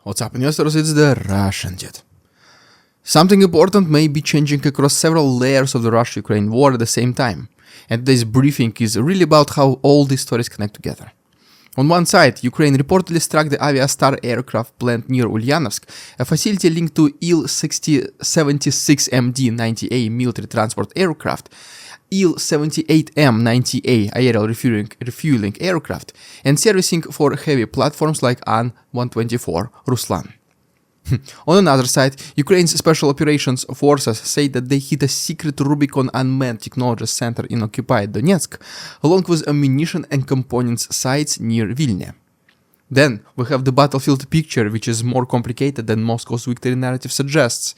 What's up, investors? It's the Russian jet. Something important may be changing across several layers of the Russia-Ukraine war at the same time, and today's briefing is really about how all these stories connect together. On one side, Ukraine reportedly struck the Aviastar aircraft plant near Ulyanovsk, a facility linked to Il-76MD-90A military transport aircraft, Il-78M-90A aerial refueling aircraft, and servicing for heavy platforms like An-124 Ruslan. On another side, Ukraine's Special Operations Forces say that they hit a secret Rubicon unmanned technology center in occupied Donetsk, along with ammunition and components sites near Vilne. Then we have the battlefield picture, which is more complicated than Moscow's victory narrative suggests,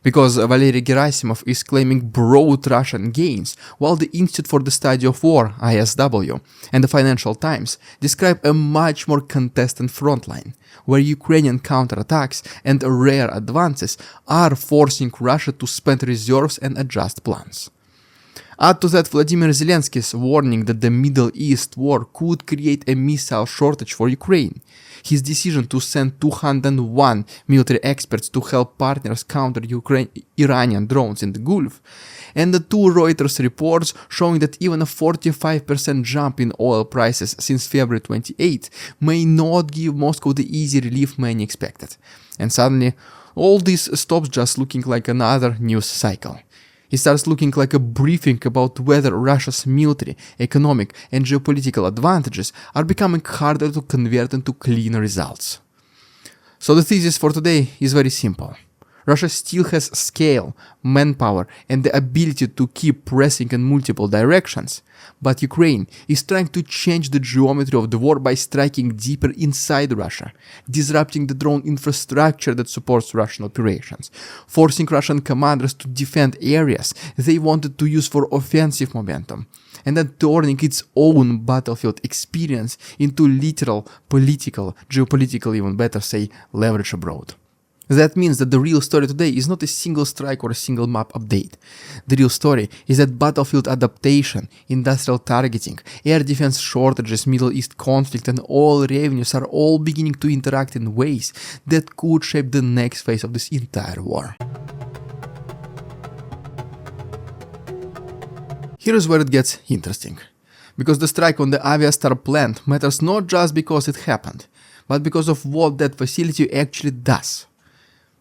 because Valery Gerasimov is claiming broad Russian gains, while the Institute for the Study of War, ISW, and the Financial Times describe a much more contested frontline, where Ukrainian counterattacks and rare advances are forcing Russia to spend reserves and adjust plans. Add to that Volodymyr Zelensky's warning that the Middle East war could create a missile shortage for Ukraine, his decision to send 201 military experts to help partners counter Iranian drones in the Gulf, and the two Reuters reports showing that even a 45% jump in oil prices since February 28 may not give Moscow the easy relief many expected. And suddenly, all this stops just looking like another news cycle. It starts looking like a briefing about whether Russia's military, economic, and geopolitical advantages are becoming harder to convert into clean results. So the thesis for today is very simple. Russia still has scale, manpower, and the ability to keep pressing in multiple directions, but Ukraine is trying to change the geometry of the war by striking deeper inside Russia, disrupting the drone infrastructure that supports Russian operations, forcing Russian commanders to defend areas they wanted to use for offensive momentum, and then turning its own battlefield experience into literal political, geopolitical, even better say, leverage abroad. That means that the real story today is not a single strike or a single map update. The real story is that battlefield adaptation, industrial targeting, air defense shortages, Middle East conflict, and oil revenues are all beginning to interact in ways that could shape the next phase of this entire war. Here's where it gets interesting. Because the strike on the Aviastar plant matters not just because it happened, but because of what that facility actually does.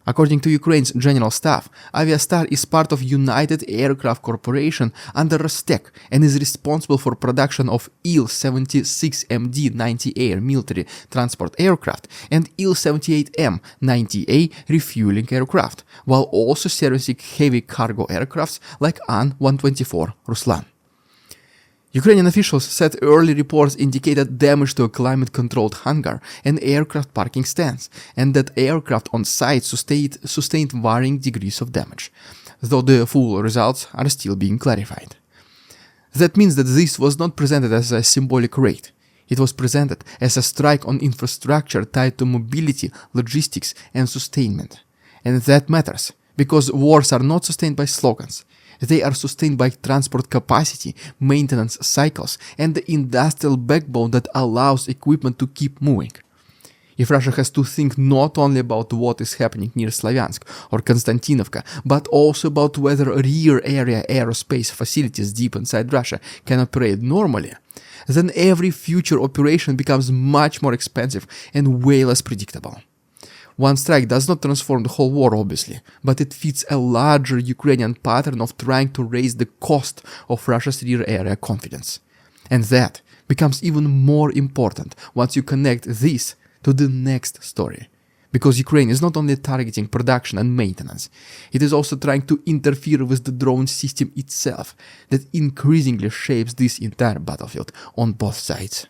According to Ukraine's General Staff, Aviastar is part of United Aircraft Corporation under Rostec and is responsible for production of Il-76MD-90A military transport aircraft and Il-78M-90A refueling aircraft, while also servicing heavy cargo aircrafts like An-124 Ruslan. Ukrainian officials said early reports indicated damage to a climate-controlled hangar and aircraft parking stands, and that aircraft on site sustained varying degrees of damage, though the full results are still being clarified. That means that this was not presented as a symbolic raid. It was presented as a strike on infrastructure tied to mobility, logistics, and sustainment. And that matters, because wars are not sustained by slogans. They are sustained by transport capacity, maintenance cycles, and the industrial backbone that allows equipment to keep moving. If Russia has to think not only about what is happening near Sloviansk or Kostiantynivka, but also about whether rear area aerospace facilities deep inside Russia can operate normally, then every future operation becomes much more expensive and way less predictable. One strike does not transform the whole war, obviously, but it fits a larger Ukrainian pattern of trying to raise the cost of Russia's rear area confidence. And that becomes even more important once you connect this to the next story. Because Ukraine is not only targeting production and maintenance, it is also trying to interfere with the drone system itself that increasingly shapes this entire battlefield on both sides.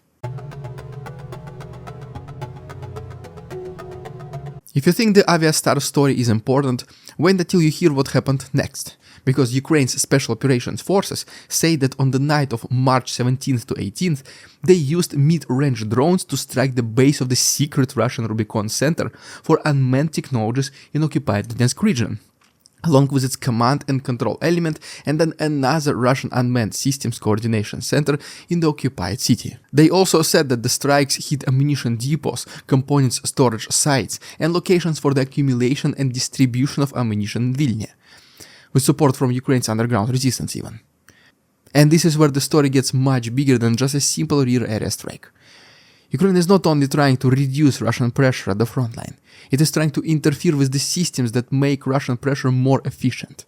If you think the Aviastar story is important, wait until you hear what happened next, because Ukraine's Special Operations Forces say that on the night of March 17th to 18th, they used mid-range drones to strike the base of the secret Russian Rubicon Center for unmanned technologies in occupied Donetsk region. along with its command and control element, and then another Russian unmanned systems coordination center in the occupied city. They also said that the strikes hit ammunition depots, components storage sites, and locations for the accumulation and distribution of ammunition in Vilne, with support from Ukraine's underground resistance even. And this is where the story gets much bigger than just a simple rear area strike. Ukraine is not only trying to reduce Russian pressure at the front line, it is trying to interfere with the systems that make Russian pressure more efficient.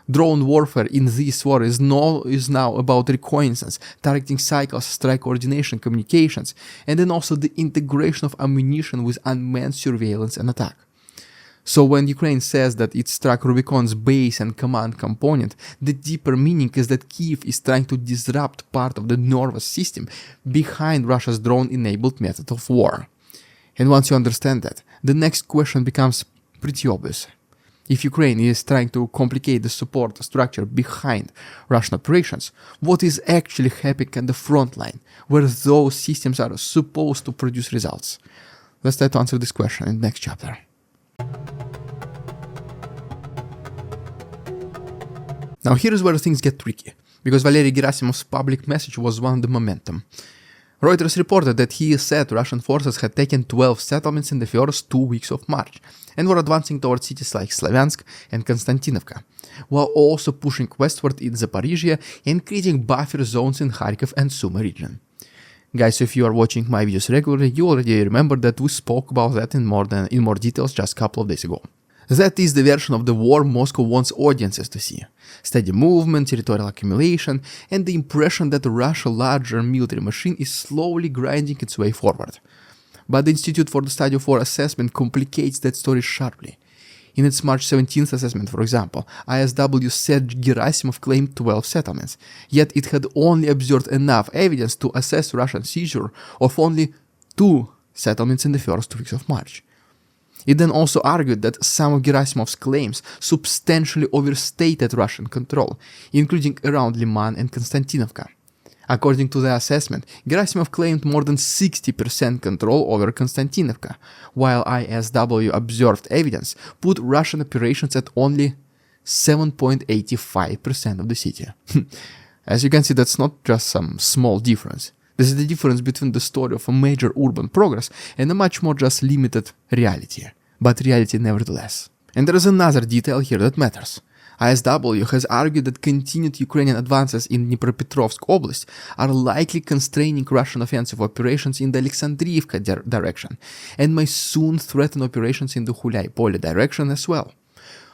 Drone warfare in this war is now about reconnaissance, targeting cycles, strike coordination, communications, and then also the integration of ammunition with unmanned surveillance and attack. So when Ukraine says that it struck Rubicon's base and command component, the deeper meaning is that Kyiv is trying to disrupt part of the nervous system behind Russia's drone-enabled method of war. And once you understand that, the next question becomes pretty obvious. If Ukraine is trying to complicate the support structure behind Russian operations, what is actually happening at the front line, where those systems are supposed to produce results? Let's try to answer this question in the next chapter. Now here is where things get tricky, because Valery Gerasimov's public message was one of the momentum. Reuters reported that he said Russian forces had taken 12 settlements in the first 2 weeks of March and were advancing towards cities like Sloviansk and Kostiantynivka, while also pushing westward in Zaporizhzhia and creating buffer zones in Kharkiv and Sumy region. Guys, if you are watching my videos regularly, you already remember that we spoke about that in more details just a couple of days ago. That is the version of the war Moscow wants audiences to see. Steady movement, territorial accumulation, and the impression that Russia's larger military machine is slowly grinding its way forward. But the Institute for the Study of War Assessment complicates that story sharply. In its March 17th assessment, for example, ISW said Gerasimov claimed 12 settlements, yet it had only observed enough evidence to assess Russian seizure of only 2 settlements in the first 2 weeks of March. It then also argued that some of Gerasimov's claims substantially overstated Russian control, including around Liman and Kostiantynivka. According to the assessment, Gerasimov claimed more than 60% control over Kostiantynivka, while ISW observed evidence put Russian operations at only 7.85% of the city. As you can see, that's not just some small difference. This is the difference between the story of a major urban progress and a much more just limited reality, but reality nevertheless. And there is another detail here that matters. ISW has argued that continued Ukrainian advances in Dnipropetrovsk Oblast are likely constraining Russian offensive operations in the Alexandriivka direction and may soon threaten operations in the Hulyai-Pole direction as well,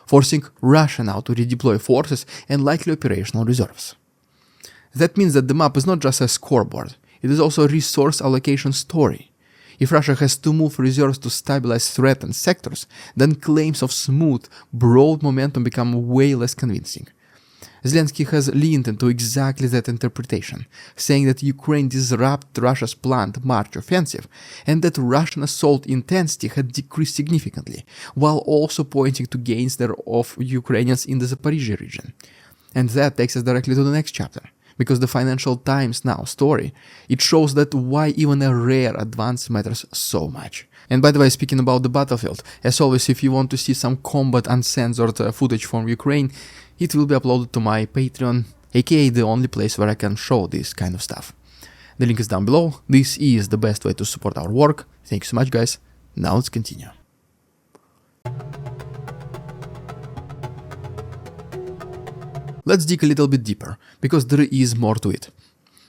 forcing Russia now to redeploy forces and likely operational reserves. That means that the map is not just a scoreboard, it is also a resource allocation story. If Russia has to move reserves to stabilize threatened sectors, then claims of smooth, broad momentum become way less convincing. Zelensky has leaned into exactly that interpretation, saying that Ukraine disrupted Russia's planned March offensive and that Russian assault intensity had decreased significantly, while also pointing to gains of Ukrainians in the Zaporizhzhia region. And that takes us directly to the next chapter. Because the Financial Times now story, it shows that why even a rare advance matters so much. And by the way, speaking about the battlefield, as always, if you want to see some combat uncensored footage from Ukraine, it will be uploaded to my Patreon, aka the only place where I can show this kind of stuff. The link is down below. This is the best way to support our work. Thank you so much, guys. Now let's continue. Let's dig a little bit deeper, because there is more to it.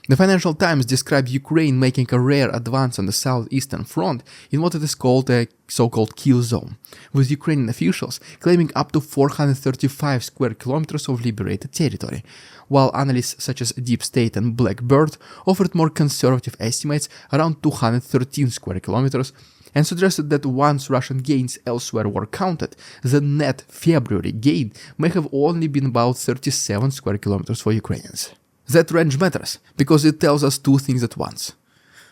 The Financial Times described Ukraine making a rare advance on the southeastern front in what it is called a so-called kill zone, with Ukrainian officials claiming up to 435 square kilometers of liberated territory, while analysts such as Deep State and Blackbird offered more conservative estimates around 213 square kilometers and suggested that once Russian gains elsewhere were counted, the net February gain may have only been about 37 square kilometers for Ukrainians. That range matters, because it tells us two things at once.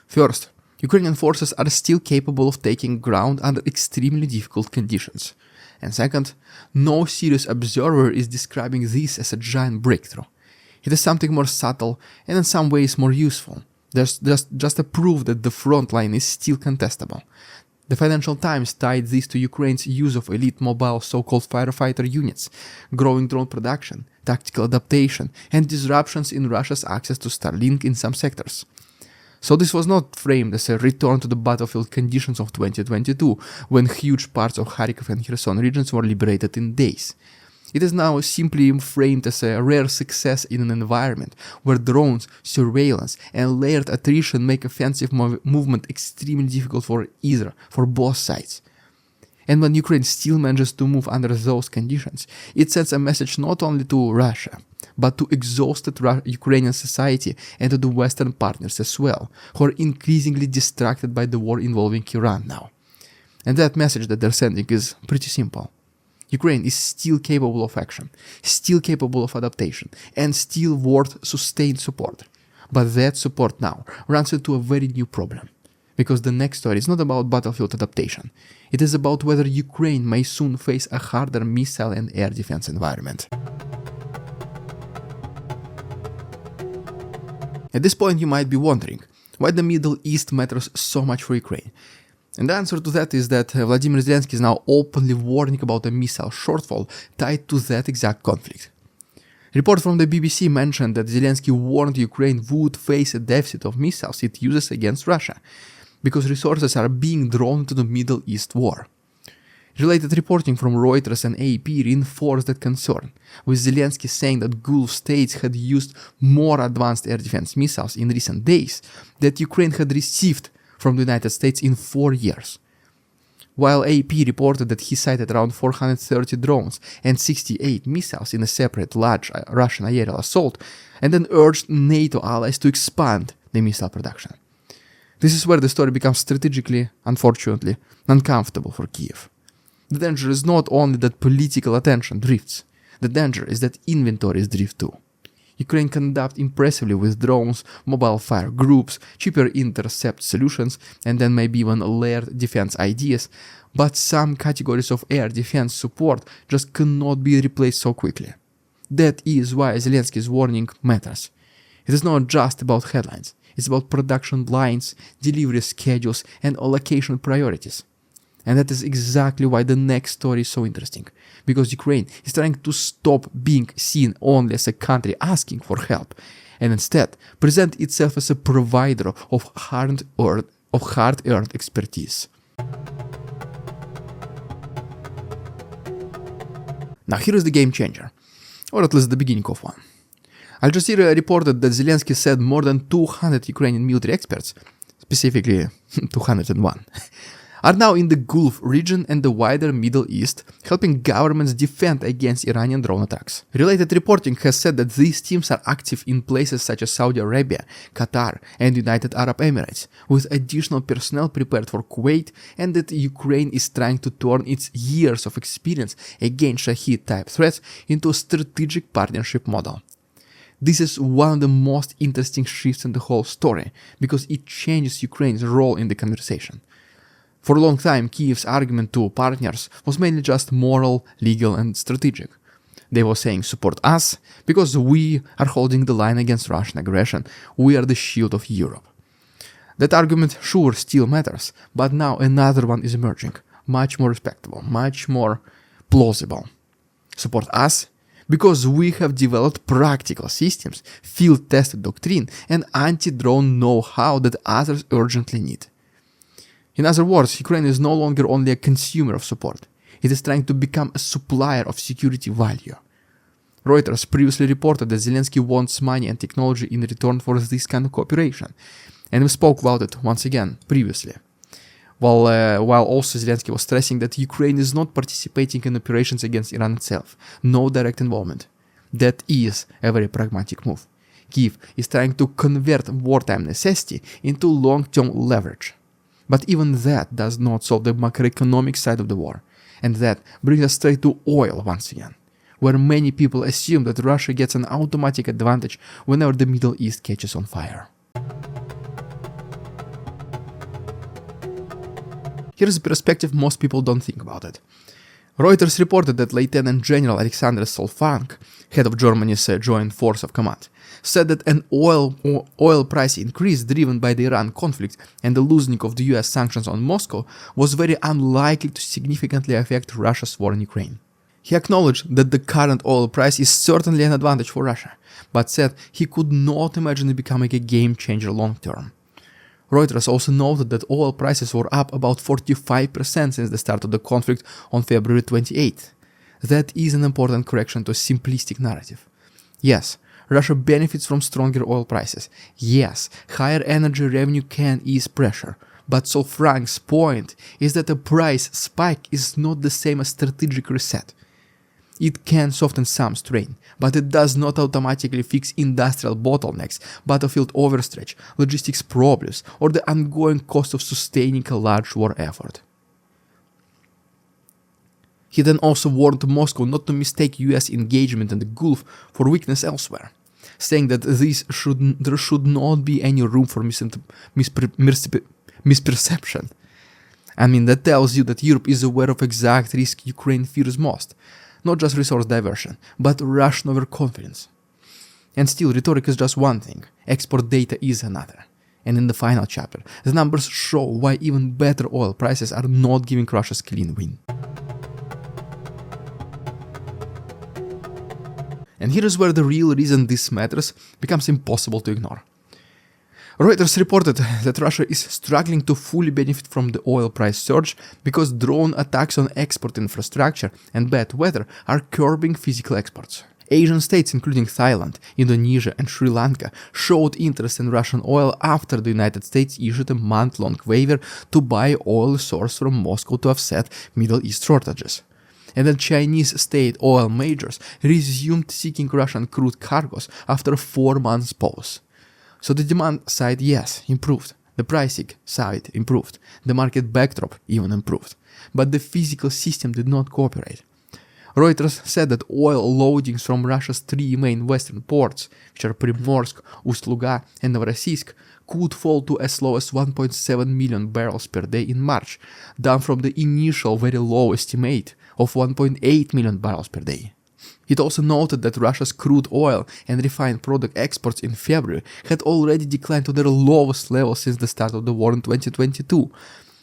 First, Ukrainian forces are still capable of taking ground under extremely difficult conditions. And second, no serious observer is describing this as a giant breakthrough. It is something more subtle and in some ways more useful. There's just a proof that the front line is still contestable. The Financial Times tied this to Ukraine's use of elite mobile so-called firefighter units, growing drone production, tactical adaptation, and disruptions in Russia's access to Starlink in some sectors. So this was not framed as a return to the battlefield conditions of 2022, when huge parts of Kharkiv and Kherson regions were liberated in days. It is now simply framed as a rare success in an environment where drones, surveillance, and layered attrition make offensive movement extremely difficult for both sides. And when Ukraine still manages to move under those conditions, it sends a message not only to Russia, but to exhausted Ukrainian society and to the Western partners as well, who are increasingly distracted by the war involving Iran now. And that message that they're sending is pretty simple. Ukraine is still capable of action, still capable of adaptation, and still worth sustained support. But that support now runs into a very new problem. Because the next story is not about battlefield adaptation. It is about whether Ukraine may soon face a harder missile and air defense environment. At this point you might be wondering, why the Middle East matters so much for Ukraine? And the answer to that is that Volodymyr Zelensky is now openly warning about a missile shortfall tied to that exact conflict. A report from the BBC mentioned that Zelensky warned Ukraine would face a deficit of missiles it uses against Russia, because resources are being drawn to the Middle East war. Related reporting from Reuters and AP reinforced that concern, with Zelensky saying that Gulf states had used more advanced air defense missiles in recent days than Ukraine had received from the United States in 4 years. While AP reported that he sighted around 430 drones and 68 missiles in a separate large Russian aerial assault, and then urged NATO allies to expand the missile production. This is where the story becomes strategically, unfortunately, uncomfortable for Kiev. The danger is not only that political attention drifts, the danger is that inventories drift too. Ukraine can adapt impressively with drones, mobile fire groups, cheaper intercept solutions, and then maybe even layered defense ideas, but some categories of air defense support just cannot be replaced so quickly. That is why Zelensky's warning matters. It is not just about headlines, it's about production lines, delivery schedules, and allocation priorities. And that is exactly why the next story is so interesting, because Ukraine is trying to stop being seen only as a country asking for help, and instead present itself as a provider of hard-earned expertise. Now here is the game changer, or at least the beginning of one. Al Jazeera reported that Zelensky said more than 200 Ukrainian military experts, specifically 201, are now in the Gulf region and the wider Middle East, helping governments defend against Iranian drone attacks. Related reporting has said that these teams are active in places such as Saudi Arabia, Qatar, and United Arab Emirates, with additional personnel prepared for Kuwait, and that Ukraine is trying to turn its years of experience against Shahid-type threats into a strategic partnership model. This is one of the most interesting shifts in the whole story, because it changes Ukraine's role in the conversation. For a long time, Kiev's argument to partners was mainly just moral, legal, and strategic. They were saying, support us, because we are holding the line against Russian aggression, we are the shield of Europe. That argument sure still matters, but now another one is emerging, much more respectable, much more plausible. Support us, because we have developed practical systems, field-tested doctrine, and anti-drone know-how that others urgently need. In other words, Ukraine is no longer only a consumer of support. It is trying to become a supplier of security value. Reuters previously reported that Zelensky wants money and technology in return for this kind of cooperation, and we spoke about it once again previously. While also Zelensky was stressing that Ukraine is not participating in operations against Iran itself, no direct involvement. That is a very pragmatic move. Kiev is trying to convert wartime necessity into long-term leverage. But even that does not solve the macroeconomic side of the war, and that brings us straight to oil once again, where many people assume that Russia gets an automatic advantage whenever the Middle East catches on fire. Here's a perspective most people don't think about it. Reuters reported that Lieutenant General Alexander Solfank, head of Germany's Joint Force of Command, said that an oil price increase driven by the Iran conflict and the loosening of the US sanctions on Moscow was very unlikely to significantly affect Russia's war in Ukraine. He acknowledged that the current oil price is certainly an advantage for Russia, but said he could not imagine it becoming a game changer long term. Reuters also noted that oil prices were up about 45% since the start of the conflict on February 28. That is an important correction to a simplistic narrative. Yes, Russia benefits from stronger oil prices. Yes, higher energy revenue can ease pressure. But Solfank's point is that a price spike is not the same as strategic reset. It can soften some strain, but it does not automatically fix industrial bottlenecks, battlefield overstretch, logistics problems, or the ongoing cost of sustaining a large war effort. He then also warned Moscow not to mistake US engagement in the Gulf for weakness elsewhere, saying that there should not be any room for misperception. I mean, that tells you that Europe is aware of exact risk Ukraine fears most. Not just resource diversion, but Russian overconfidence. And still, rhetoric is just one thing, export data is another. And in the final chapter, the numbers show why even better oil prices are not giving Russia's clean win. And here is where the real reason this matters becomes impossible to ignore. Reuters reported that Russia is struggling to fully benefit from the oil price surge because drone attacks on export infrastructure and bad weather are curbing physical exports. Asian states, including Thailand, Indonesia, and Sri Lanka, showed interest in Russian oil after the United States issued a month-long waiver to buy oil sourced from Moscow to offset Middle East shortages. And then Chinese state oil majors resumed seeking Russian crude cargoes after a 4-month pause. So the demand side, yes, improved. The pricing side improved. The market backdrop even improved. But the physical system did not cooperate. Reuters said that oil loadings from Russia's 3 main western ports, which are Primorsk, Ust-Luga, and Novorossiysk, could fall to as low as 1.7 million barrels per day in March, down from the initial very low estimate of 1.8 million barrels per day. It also noted that Russia's crude oil and refined product exports in February had already declined to their lowest level since the start of the war in 2022,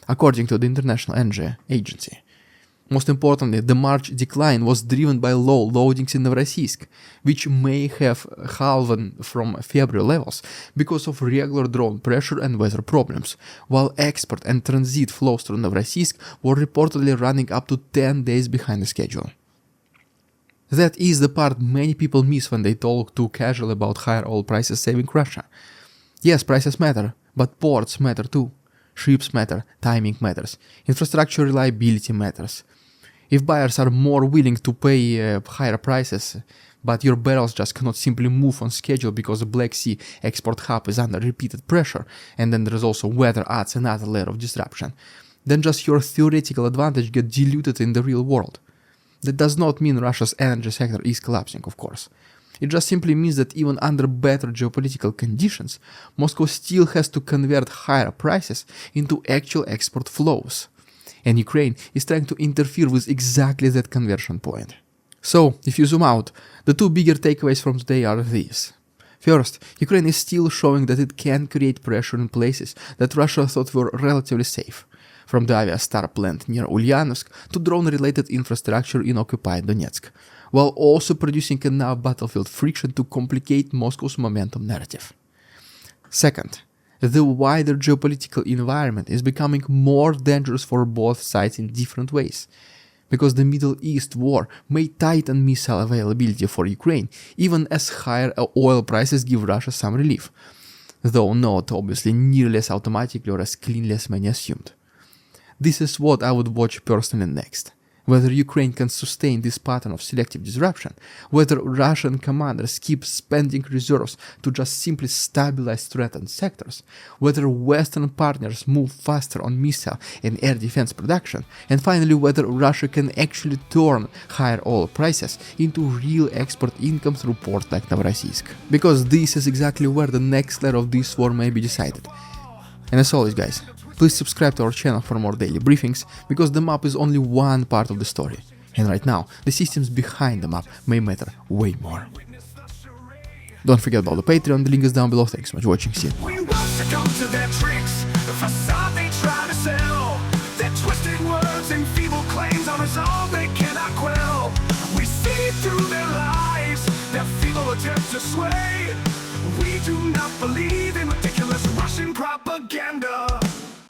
according to the International Energy Agency. Most importantly, the March decline was driven by low loadings in Novorossiysk, which may have halved from February levels because of regular drone pressure and weather problems, while export and transit flows through Novorossiysk were reportedly running up to 10 days behind the schedule. That is the part many people miss when they talk too casually about higher oil prices saving Russia. Yes, prices matter, but ports matter too. Ships matter, timing matters, infrastructure reliability matters. If buyers are more willing to pay higher prices, but your barrels just cannot simply move on schedule because the Black Sea export hub is under repeated pressure, and then there is also weather adds another layer of disruption, then just your theoretical advantage gets diluted in the real world. That does not mean Russia's energy sector is collapsing, of course. It just simply means that even under better geopolitical conditions, Moscow still has to convert higher prices into actual export flows. And Ukraine is trying to interfere with exactly that conversion point. So, if you zoom out, the 2 bigger takeaways from today are these. First, Ukraine is still showing that it can create pressure in places that Russia thought were relatively safe, from the Aviastar plant near Ulyanovsk to drone-related infrastructure in occupied Donetsk, while also producing enough battlefield friction to complicate Moscow's momentum narrative. Second, the wider geopolitical environment is becoming more dangerous for both sides in different ways, because the Middle East war may tighten missile availability for Ukraine, even as higher oil prices give Russia some relief, though not obviously nearly as automatically or as cleanly as many assumed. This is what I would watch personally next. Whether Ukraine can sustain this pattern of selective disruption, whether Russian commanders keep spending reserves to just simply stabilize threatened sectors, whether Western partners move faster on missile and air defense production, and finally whether Russia can actually turn higher oil prices into real export income through ports like Novorossiysk. Because this is exactly where the next layer of this war may be decided. And as always, guys, please subscribe to our channel for more daily briefings, because the map is only one part of the story. And right now, the systems behind the map may matter way more. Don't forget about the Patreon, the link is down below. Thanks so much for watching, see you. We won't succumb to their tricks, the facade they try to sell. Their twisted words and feeble claims on us all they cannot quell. We see through their lies, their feeble attempts to sway. We do not believe in ridiculous Russian propaganda.